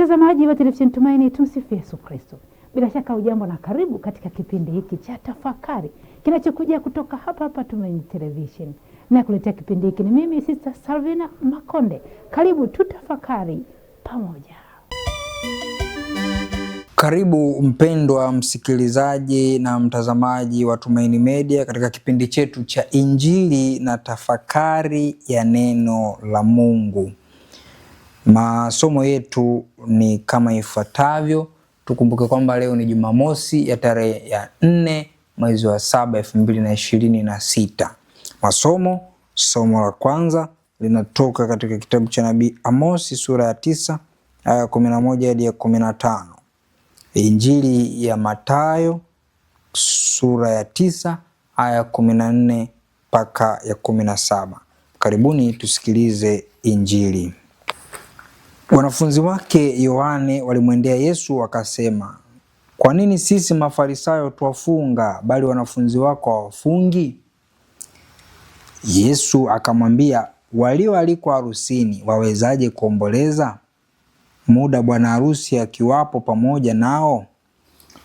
Mtazamaji wa televisheni Tumaini, tumsifu Yesu Kristo. Bila shaka ujambo na karibu katika kipindi hiki cha tafakari kinachokuja kutoka hapa Tumaini Television. Na kuletea kipindi hiki ni mimi Sister Salvina Makonde. Karibu tutafakari pamoja. Karibu mpendwa msikilizaji na mtazamaji wa Tumaini Media katika kipindi chetu cha Injili na tafakari ya neno la Mungu. Masomo yetu ni kama ifuatavyo. Tukumbuke kwamba leo ni Jumamosi ya tarehe ya 4 mwezi wa 7 2026. Somo la kwanza linatoka katika kitabu cha Nabii Amosi sura ya 9 aya 11 hadi ya 15. Injili ya Mathayo sura ya 9 aya 14 mpaka ya 17. Karibuni tusikilize Injili. Wanafunzi wake Yohane walimwendea Yesu wakasema, "Kwa nini sisi Mafarisayo twafunga bali wanafunzi wako hawafungi?" Yesu akamwambia, "Walioalikwa harusini wawezaje kuomboleza muda bwana harusi akiwapo pamoja nao?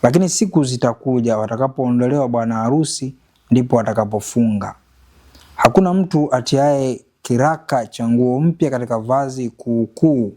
Lakini siku zitakuja watakapoondolewa bwana harusi, ndipo watakapofunga. Hakuna mtu atiaye kiraka cha nguo mpya katika vazi kuukuu,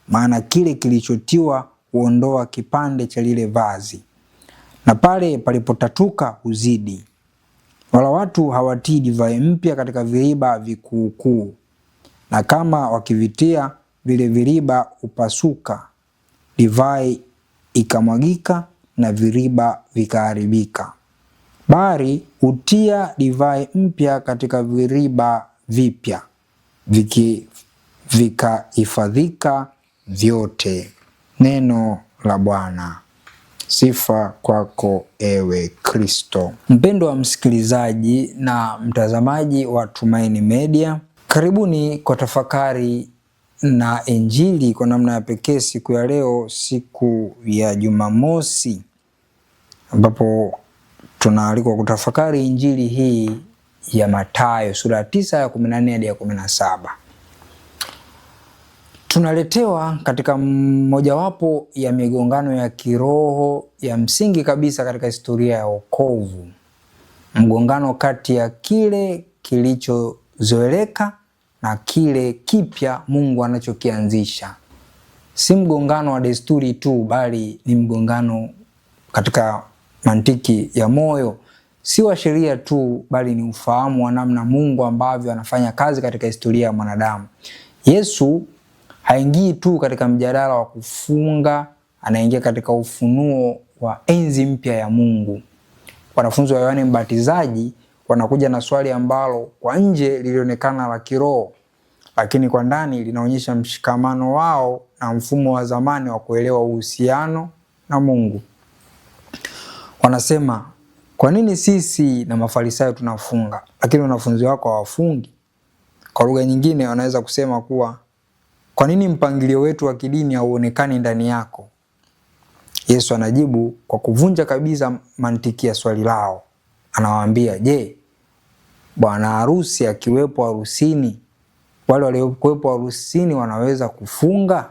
maana kile kilichotiwa huondoa kipande cha lile vazi, na pale palipotatuka huzidi. Wala watu hawatii divai mpya katika viriba vikuukuu, na kama wakivitia vile viriba upasuka, divai ikamwagika na viriba vikaharibika. Bali hutia divai mpya katika viriba vipya, vikahifadhika vyote." Neno la Bwana. Sifa kwako ewe Kristo. Mpendwa msikilizaji na mtazamaji wa Tumaini Media, karibuni kwa tafakari na Injili kwa namna ya pekee siku ya leo, siku ya Jumamosi, ambapo tunaalikwa kutafakari Injili hii ya Mathayo sura ya 9 ya 14 hadi ya 17. Tunaletewa katika mojawapo ya migongano ya kiroho ya msingi kabisa katika historia ya wokovu. Mgongano kati ya kile kilichozoeleka na kile kipya Mungu anachokianzisha. Si mgongano wa desturi tu, bali ni mgongano katika mantiki ya moyo. Si wa sheria tu, bali ni ufahamu wa namna Mungu ambavyo anafanya kazi katika historia ya mwanadamu. Yesu haingii tu katika mjadala wa kufunga, anaingia katika ufunuo wa enzi mpya ya Mungu. Wanafunzi wa Yohane Mbatizaji wanakuja na swali ambalo kwa nje lilionekana la kiroho, lakini kwa ndani linaonyesha mshikamano wao na mfumo wa zamani wa kuelewa uhusiano na Mungu. Wanasema, "Kwa nini sisi na Mafarisayo tunafunga, lakini wanafunzi wako hawafungi?" Kwa lugha nyingine wanaweza kusema kuwa, "Kwa nini mpangilio wetu wa kidini hauonekani ndani yako?" Yesu anajibu kwa kuvunja kabisa mantiki ya swali lao. Anawaambia, "Je, bwana harusi akiwepo harusini, wale waliokuwepo harusini wanaweza kufunga?"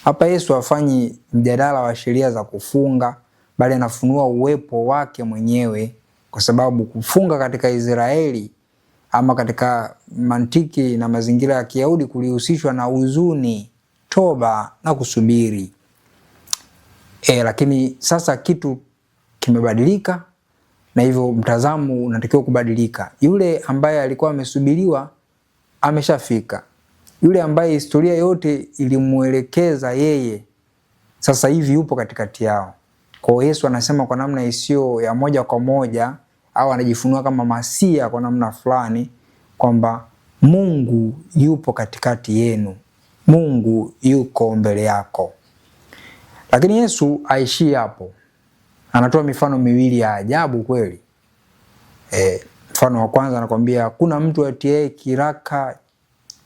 Hapa Yesu hafanyi mjadala wa sheria za kufunga, bali anafunua uwepo wake mwenyewe, kwa sababu kufunga katika Israeli ama katika mantiki na mazingira ya Kiyahudi kulihusishwa na huzuni, toba na kusubiri. Lakini sasa kitu kimebadilika, na hivyo mtazamo unatakiwa kubadilika. Yule ambaye alikuwa amesubiriwa ameshafika. Yule ambaye historia yote ilimuelekeza yeye sasa hivi yupo katikati yao. Kwa Yesu anasema kwa namna isiyo ya moja kwa moja, au anajifunua kama Masia kwa namna fulani, kwamba Mungu yupo katikati yenu. Mungu yuko mbele yako. Lakini Yesu aishi hapo. Anatoa mifano miwili ya ajabu kweli. Mfano wa kwanza anakuambia, "Hakuna mtu atiaye kiraka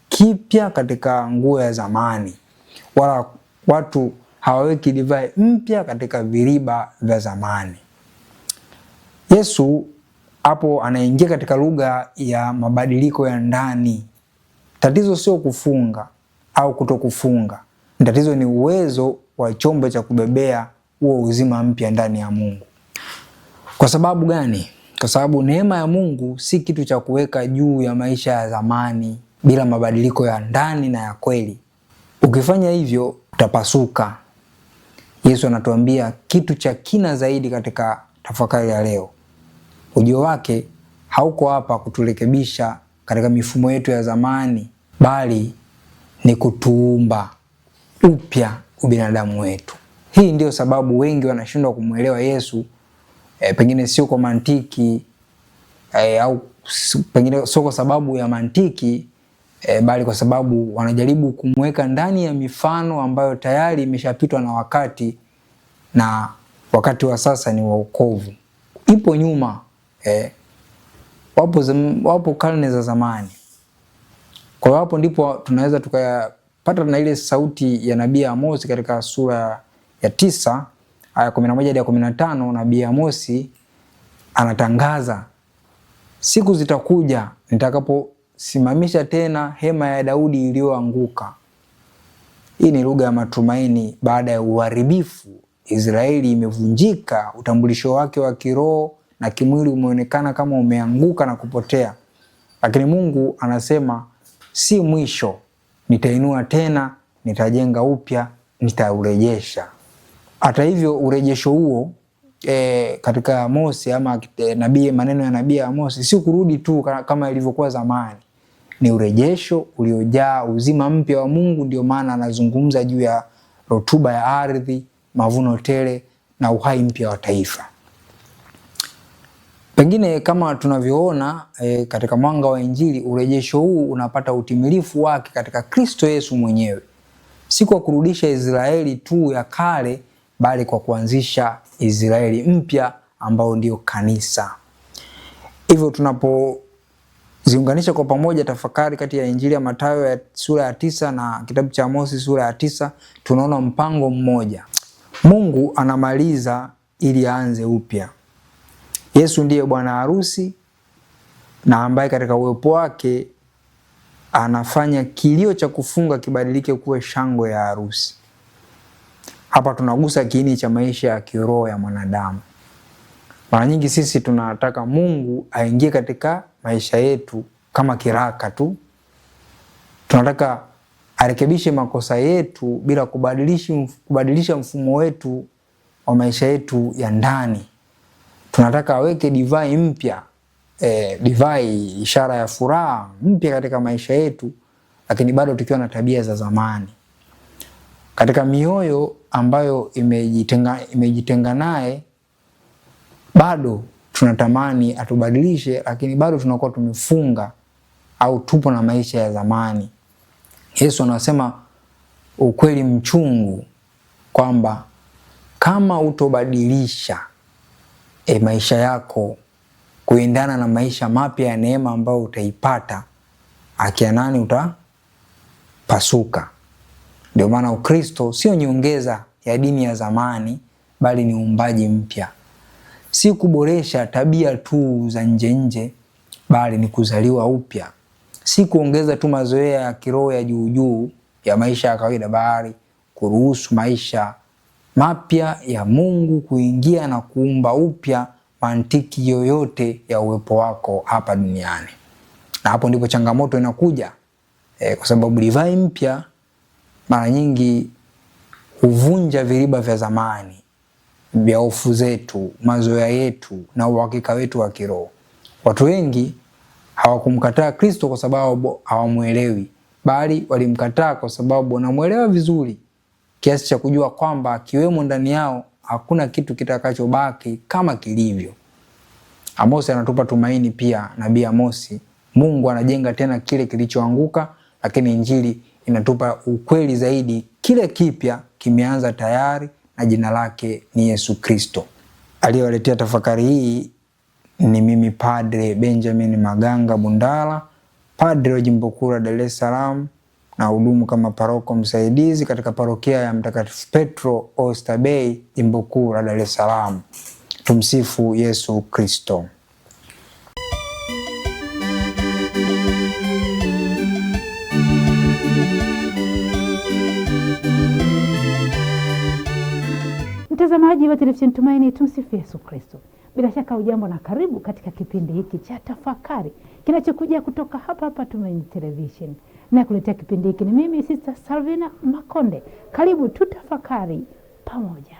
kipya katika nguo ya zamani, wala watu hawaweki divai mpya katika viriba vya zamani." Yesu hapo anaingia katika lugha ya mabadiliko ya ndani. Tatizo sio kufunga au kutokufunga. Tatizo ni uwezo wa chombo cha kubebea huo uzima mpya ndani ya Mungu. Kwa sababu gani? Kwa sababu neema ya Mungu si kitu cha kuweka juu ya maisha ya zamani bila mabadiliko ya ndani na ya kweli. Ukifanya hivyo utapasuka. Yesu anatuambia kitu cha kina zaidi katika tafakari ya leo. Ujio wake hauko hapa kuturekebisha katika mifumo yetu ya zamani, bali ni kutuumba upya ubinadamu wetu. Hii ndio sababu wengi wanashindwa kumuelewa Yesu, pengine sio kwa mantiki au pengine sio kwa sababu ya mantiki, bali kwa sababu wanajaribu kumweka ndani ya mifano ambayo tayari imeshapitwa na wakati, na wakati wa sasa ni wokovu. Ipo nyuma, wapo karne za zamani. Kwa hapo ndipo tunaweza tukapata na ile sauti ya nabii Amosi katika sura ya 9 aya 11 hadi 15. Nabii Amosi anatangaza, siku zitakuja nitakaposimamisha tena hema ya Daudi iliyoanguka. Hii ni lugha ya matumaini baada ya uharibifu. Israeli imevunjika, utambulisho wake wa kiroho na kimwili umeonekana kama umeanguka na kupotea. Lakini Mungu anasema si mwisho, nitainua tena, nitajenga upya, nitaurejesha. Hata hivyo urejesho huo katika Amosi ama nabii, maneno ya nabii Amosi si kurudi tu kama ilivyokuwa zamani. Ni urejesho uliojaa uzima mpya wa Mungu. Ndio maana anazungumza juu ya rotuba ya ardhi, mavuno tele na uhai mpya wa taifa. Pengine kama tunavyoona katika mwanga wa Injili, urejesho huu unapata utimilifu wake katika Kristo Yesu mwenyewe. Si kwa kurudisha Israeli tu ya kale, bali kwa kuanzisha Israeli mpya ambao ndio kanisa. Hivyo tunapoziunganisha kwa pamoja tafakari kati ya Injili ya Mathayo ya sura ya 9 na kitabu cha Amosi sura ya 9, tunaona mpango mmoja. Mungu anamaliza ili aanze upya. Yesu ndiye bwana harusi na ambaye katika uwepo wake anafanya kilio cha kufunga kibadilike kuwe shangwe ya harusi. Hapa tunagusa kiini cha maisha ya kiroho ya mwanadamu. Mara nyingi sisi tunataka Mungu aingie katika maisha yetu kama kiraka tu. Tunataka arekebishe makosa yetu bila kubadilisha mfumo wetu wa maisha yetu ya ndani. Tunataka aweke divai mpya, divai ishara ya furaha mpya katika maisha yetu, lakini bado tukiwa na tabia za zamani. Katika mioyo ambayo imejitenga naye, bado tunatamani atubadilishe, lakini bado tunakuwa tumefunga au tupo na maisha ya zamani. Yesu anasema ukweli mchungu kwamba kama utobadilisha maisha yako kuendana na maisha mapya ya neema ambayo utaipata, akia nani utapasuka. Ndio maana Ukristo sio nyongeza ya dini ya zamani, bali ni uumbaji mpya. Si kuboresha tabia tu za nje, bali ni kuzaliwa upya. Si kuongeza tu mazoea ya kiroho ya juu ya maisha ya kawaida, bali kuruhusu maisha mapya ya Mungu kuingia na kuumba upya mantiki yoyote ya uwepo wako hapa duniani. Na hapo ndipo changamoto inakuja, kwa sababu divai mpya mara nyingi huvunja viriba vya zamani vya hofu zetu, mazoea yetu na uhakika wetu wa kiroho. Watu wengi hawakumkataa Kristo kwa sababu hawamuelewi, bali walimkataa kwa sababu wanamuelewa vizuri kiasi cha kujua kwamba akiwemo ndani yao hakuna kitu kitakachobaki kama kilivyo. Amosi anatupa tumaini pia, nabii Amosi. Mungu anajenga tena kile kilichoanguka, lakini Injili inatupa ukweli zaidi, kile kipya kimeanza tayari na jina lake ni Yesu Kristo. Aliyewaletea tafakari hii ni mimi Padre Benjamin Maganga Bundala, padre wa Jimbo Kuu la Dar es Salaam na hudumu kama paroko msaidizi katika parokia ya Mtakatifu Petro Oyster Bay, Jimbo Kuu la Dar es Salaam. Tumsifu Yesu Kristo. Mtazamaji wa televisheni Tumaini, tumsifu Yesu Kristo. Bila shaka ujambo na karibu katika kipindi hiki cha tafakari kinachokuja kutoka hapa hapa Tumaini Television. Na kuletea kipindi hiki ni mimi Sister Salvina Makonde. Karibu tutafakari pamoja.